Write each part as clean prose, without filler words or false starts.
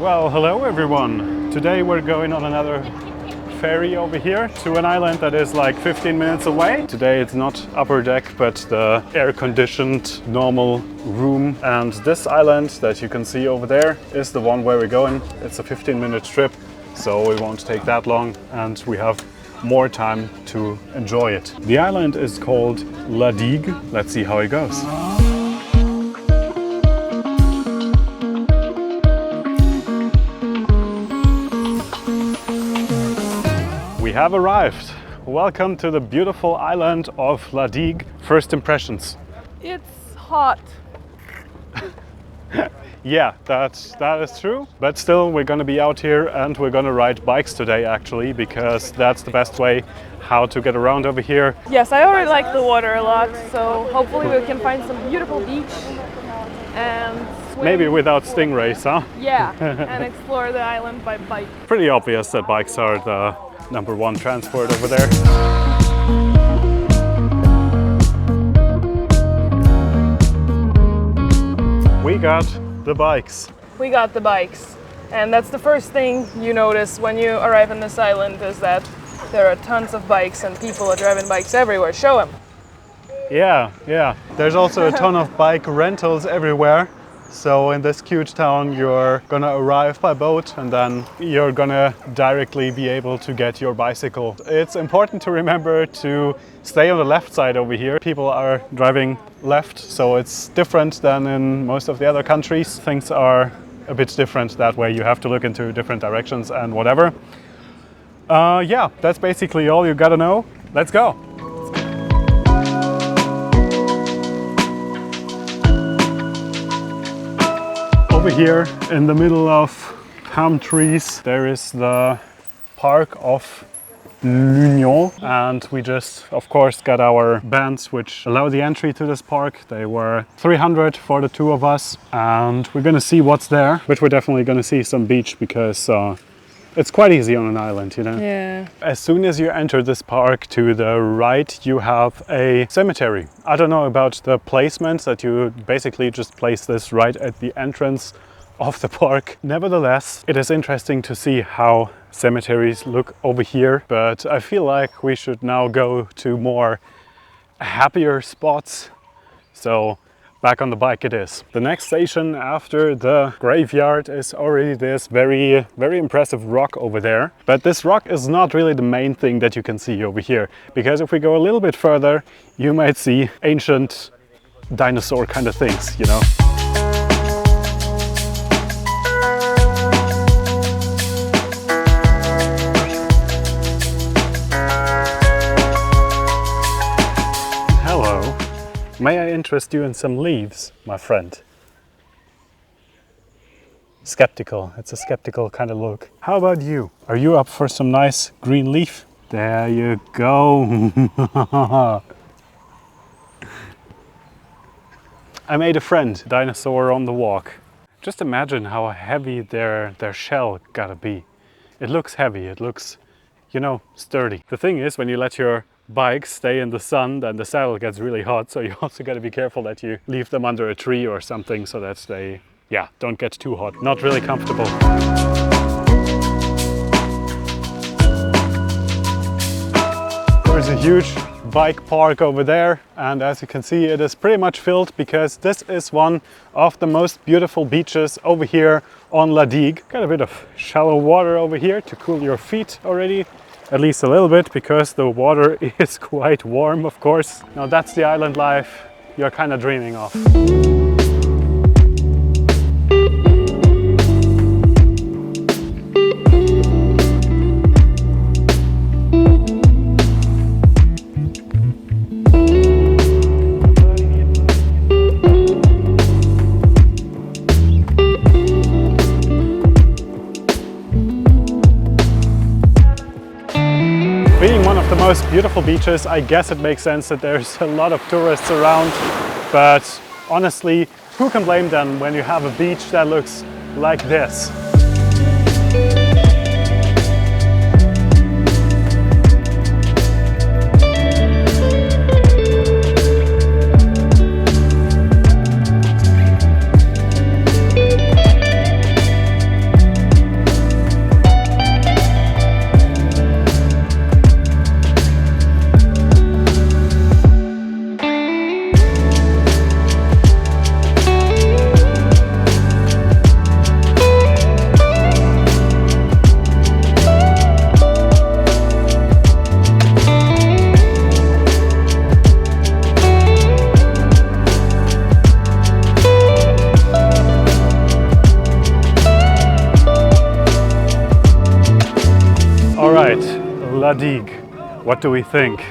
Well, hello everyone. Today we're going on another ferry over here to an island that is like 15 minutes away. Today it's not upper deck, but the air-conditioned normal room. And this island that you can see over there is the one where we're going. It's a 15-minute trip, so it won't take that long and we have more time to enjoy it. The island is called Digue. Let's see how it goes. We have arrived. Welcome to the beautiful island of Digue. First impressions. It's hot. Yeah, that is true. But still, we're going to be out here and we're going to ride bikes today actually, because that's the best way how to get around over here. Yes, I already like the water a lot, so hopefully we can find some beautiful beach and swim. Maybe without stingrays, huh? Yeah, and explore the island by bike. Pretty obvious that bikes are the number one transport over there. We got the bikes. We got the bikes, and that's the first thing you notice when you arrive on this island, is that there are tons of bikes and people are driving bikes everywhere. Show them. Yeah. There's also a ton of bike rentals everywhere. So in this huge town, you're gonna arrive by boat and then you're gonna directly be able to get your bicycle. It's important to remember to stay on the left side over here. People are driving left, so it's different than in most of the other countries. Things are a bit different that way. You have to look into different directions and whatever. Yeah, that's basically all you gotta know. Let's go. Over here in the middle of palm trees there is the park of l'Union, and we just of course got our bands which allow the entry to this park. They were 300 for the two of us, and we're gonna see what's there, but we're definitely gonna see some beach because it's quite easy on an island, you know? Yeah. As soon as you enter this park, to the right you have a cemetery. I don't know about the placement, that you basically just place this right at the entrance of the park. Nevertheless, it is interesting to see how cemeteries look over here, but I feel like we should now go to more happier spots. So back on the bike it is. The next station after the graveyard is already this very impressive rock over there. But this rock is not really the main thing that you can see over here, because if we go a little bit further, you might see ancient dinosaur kind of things, you know. May I interest you in some leaves, my friend? Skeptical. It's a skeptical kind of look. How about you? Are you up for some nice green leaf? There you go. I made a friend, dinosaur on the walk. Just imagine how heavy their shell gotta be. It looks heavy, it looks, you know, sturdy. The thing is, when you let your bikes stay in the sun, then the saddle gets really hot, so you also got to be careful that you leave them under a tree or something so that they, yeah, don't get too hot. Not really comfortable. There's a huge bike park over there, and as you can see it is pretty much filled, because this is one of the most beautiful beaches over here on Digue. Got a bit of shallow water over here to cool your feet already. At least a little bit, because the water is quite warm, of course. Now that's the island life you're kind of dreaming of. Being one of the most beautiful beaches, I guess it makes sense that there's a lot of tourists around, but honestly, who can blame them when you have a beach that looks like this? All right, La Digue. What do we think?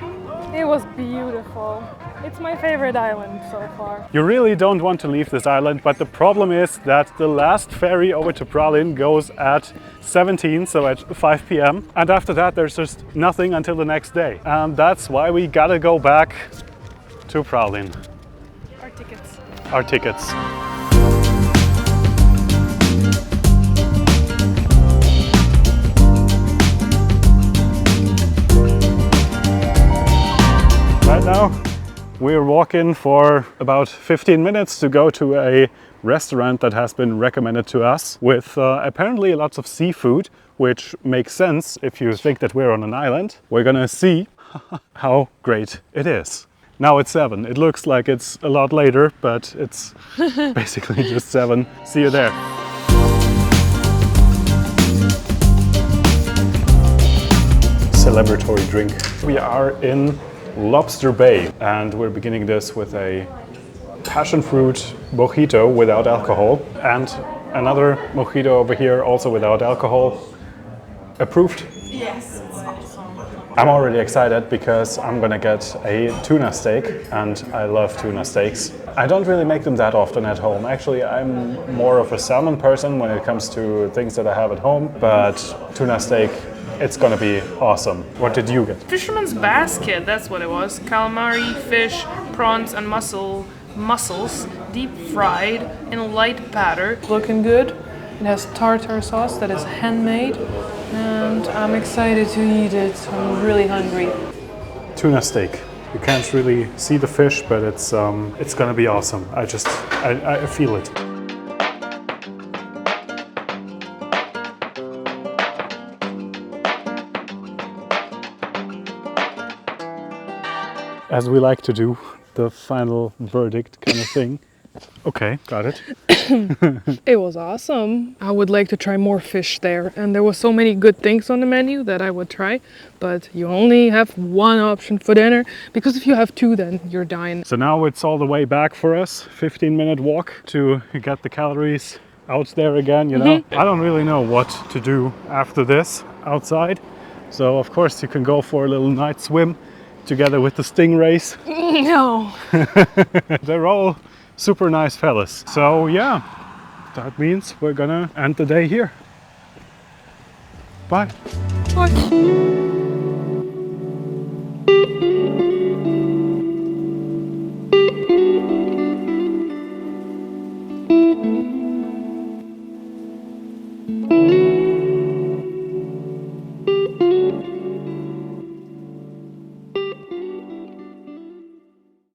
It was beautiful. It's my favorite island so far. You really don't want to leave this island, but the problem is that the last ferry over to Praslin goes at 17, so at 5 p.m. And after that, there's just nothing until the next day. And that's why we gotta go back to Praslin. Our tickets. Our tickets. Right now, we're walking for about 15 minutes to go to a restaurant that has been recommended to us with apparently lots of seafood, which makes sense if you think that we're on an island. We're gonna see how great it is. Now it's 7. It looks like it's a lot later, but it's basically just 7. See you there. Celebratory drink. We are in Lobster Bay, and we're beginning this with a passion fruit mojito without alcohol, and another mojito over here also without alcohol. Approved? Yes, it's awesome. I'm already excited because I'm gonna get a tuna steak, and I love tuna steaks. I don't really make them that often at home. Actually, I'm more of a salmon person when it comes to things that I have at home, but tuna steak, it's gonna be awesome. What did you get? Fisherman's basket, that's what it was. Calamari, fish, prawns, and mussels, deep fried in a light batter. Looking good. It has tartar sauce that is handmade, and I'm excited to eat it. I'm really hungry. Tuna steak. You can't really see the fish, but it's gonna be awesome. I feel it. As we like to do, the final verdict kind of thing. Okay, got it. It was awesome. I would like to try more fish there, and there were so many good things on the menu that I would try, but you only have one option for dinner, because if you have two, then you're dying. So now it's all the way back for us, 15-minute walk to get the calories out there again, you know. I don't really know what to do after this outside, so of course you can go for a little night swim together with the stingrays. No. They're all super nice fellas. So yeah, that means we're gonna end the day here. Bye. Bye.